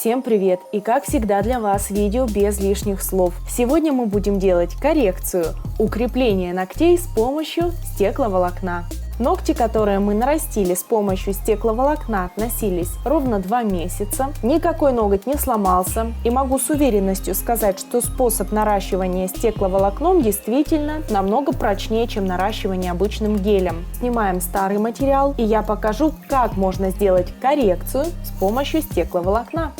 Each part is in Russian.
Всем привет! И как всегда для вас видео без лишних слов. Сегодня мы будем делать коррекцию, укрепление ногтей с помощью стекловолокна. Ногти, которые мы нарастили с помощью стекловолокна, носились ровно 2 месяца. Никакой ноготь не сломался. И могу с уверенностью сказать, что способ наращивания стекловолокном действительно намного прочнее, чем наращивание обычным гелем. Снимаем старый материал, и я покажу, как можно сделать коррекцию с помощью стекловолокна.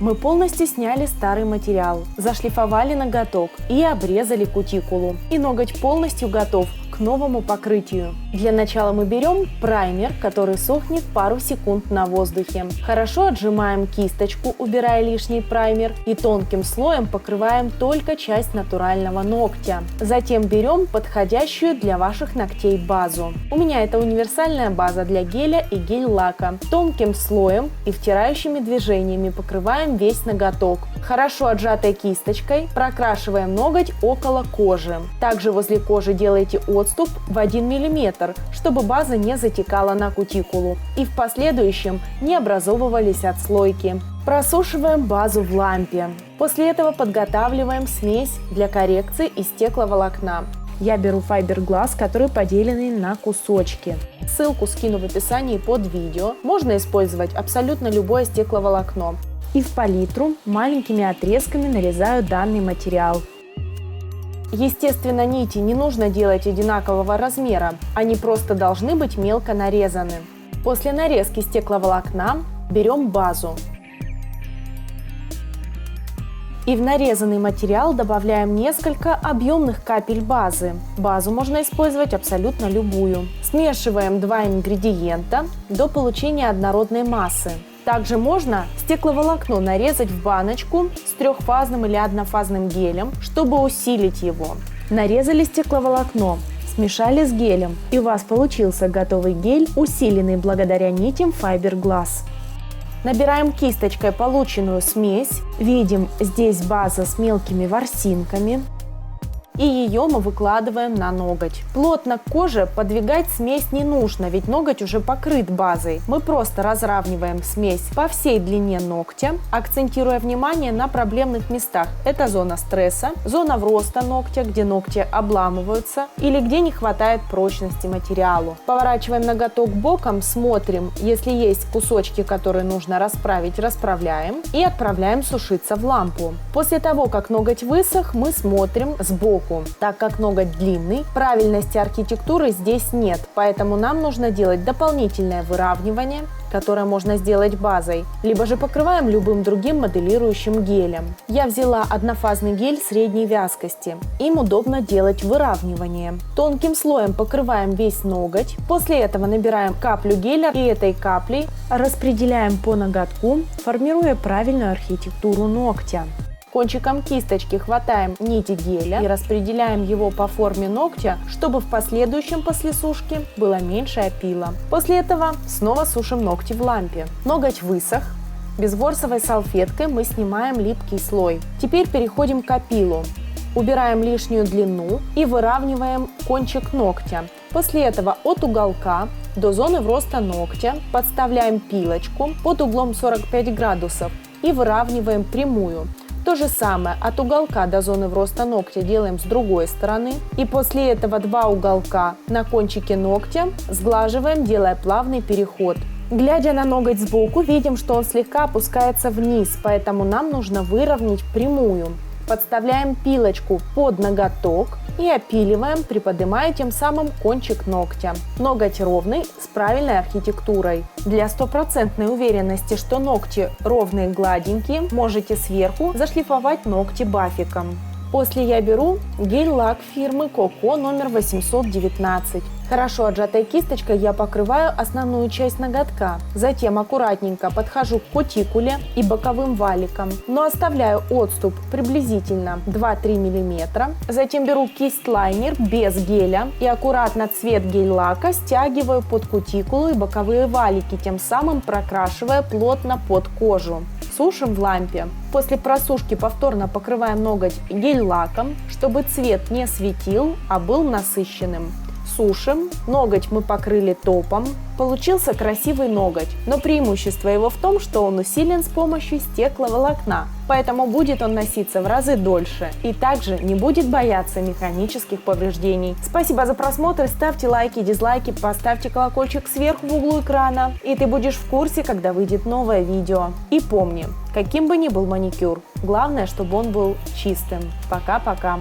Мы полностью сняли старый материал, зашлифовали ноготок и обрезали кутикулу. И ноготь полностью готов к новому покрытию. Для начала мы берем праймер, который сохнет пару секунд на воздухе. Хорошо отжимаем кисточку, убирая лишний праймер, и тонким слоем покрываем только часть натурального ногтя. Затем берем подходящую для ваших ногтей базу. У меня это универсальная база для геля и гель-лака. Тонким слоем и втирающими движениями покрываем весь ноготок. Хорошо отжатой кисточкой прокрашиваем ноготь около кожи. Также возле кожи делайте отступ в 1 мм, чтобы база не затекала на кутикулу и в последующем не образовывались отслойки. Просушиваем базу в лампе. После этого подготавливаем смесь для коррекции из стекловолокна. Я беру файбергладс, который поделенный на кусочки. Ссылку скину в описании под видео. Можно использовать абсолютно любое стекловолокно. И в палитру маленькими отрезками нарезаю данный материал. Естественно, нити не нужно делать одинакового размера, они просто должны быть мелко нарезаны. После нарезки стекловолокна берем базу. И в нарезанный материал добавляем несколько объемных капель базы. Базу можно использовать абсолютно любую. Смешиваем 2 ингредиента до получения однородной массы. Также можно стекловолокно нарезать в баночку с трехфазным или однофазным гелем, чтобы усилить его. Нарезали стекловолокно, смешали с гелем, и у вас получился готовый гель, усиленный благодаря нитям файбергладс. Набираем кисточкой полученную смесь. Видим, здесь база с мелкими ворсинками. И ее мы выкладываем на ноготь. Плотно к коже подвигать смесь не нужно, ведь ноготь уже покрыт базой. Мы просто разравниваем смесь по всей длине ногтя, акцентируя внимание на проблемных местах. Это зона стресса, зона вроста ногтя, где ногти обламываются или где не хватает прочности материалу. Поворачиваем ноготок боком, смотрим, если есть кусочки, которые нужно расправить, расправляем и отправляем сушиться в лампу. После того, как ноготь высох, мы смотрим сбоку. Так как ноготь длинный, правильности архитектуры здесь нет, поэтому нам нужно делать дополнительное выравнивание, которое можно сделать базой, либо же покрываем любым другим моделирующим гелем. Я взяла однофазный гель средней вязкости. Им удобно делать выравнивание. Тонким слоем покрываем весь ноготь. После этого набираем каплю геля и этой каплей распределяем по ноготку, формируя правильную архитектуру ногтя. Кончиком кисточки хватаем нити геля и распределяем его по форме ногтя, чтобы в последующем после сушки было меньше опила. После этого снова сушим ногти в лампе. Ноготь высох. Безворсовой салфеткой мы снимаем липкий слой. Теперь переходим к опилу. Убираем лишнюю длину и выравниваем кончик ногтя. После этого от уголка до зоны вроста ногтя подставляем пилочку под углом 45 градусов и выравниваем прямую. То же самое от уголка до зоны вроста ногтя делаем с другой стороны. И после этого 2 уголка на кончике ногтя сглаживаем, делая плавный переход. Глядя на ноготь сбоку, видим, что он слегка опускается вниз, поэтому нам нужно выровнять прямую. Подставляем пилочку под ноготок и опиливаем, приподнимая тем самым кончик ногтя. Ноготь ровный, с правильной архитектурой. Для стопроцентной уверенности, что ногти ровные, гладенькие, можете сверху зашлифовать ногти бафиком. После я беру гель-лак фирмы Coco номер 819. Хорошо отжатой кисточкой я покрываю основную часть ноготка. Затем аккуратненько подхожу к кутикуле и боковым валикам, но оставляю отступ приблизительно 2-3 мм. Затем беру кисть-лайнер без геля и аккуратно цвет гель-лака стягиваю под кутикулу и боковые валики, тем самым прокрашивая плотно под кожу. Сушим в лампе. После просушки повторно покрываем ноготь гель-лаком, чтобы цвет не светил, а был насыщенным. сушим. Ноготь мы покрыли топом. Получился красивый ноготь, но преимущество его в том, что он усилен с помощью стекловолокна, поэтому будет он носиться в разы дольше и также не будет бояться механических повреждений. Спасибо за просмотр, ставьте лайки, дизлайки, поставьте колокольчик сверху в углу экрана, и ты будешь в курсе, когда выйдет новое видео. И помни, каким бы ни был маникюр, главное, чтобы он был чистым. Пока-пока!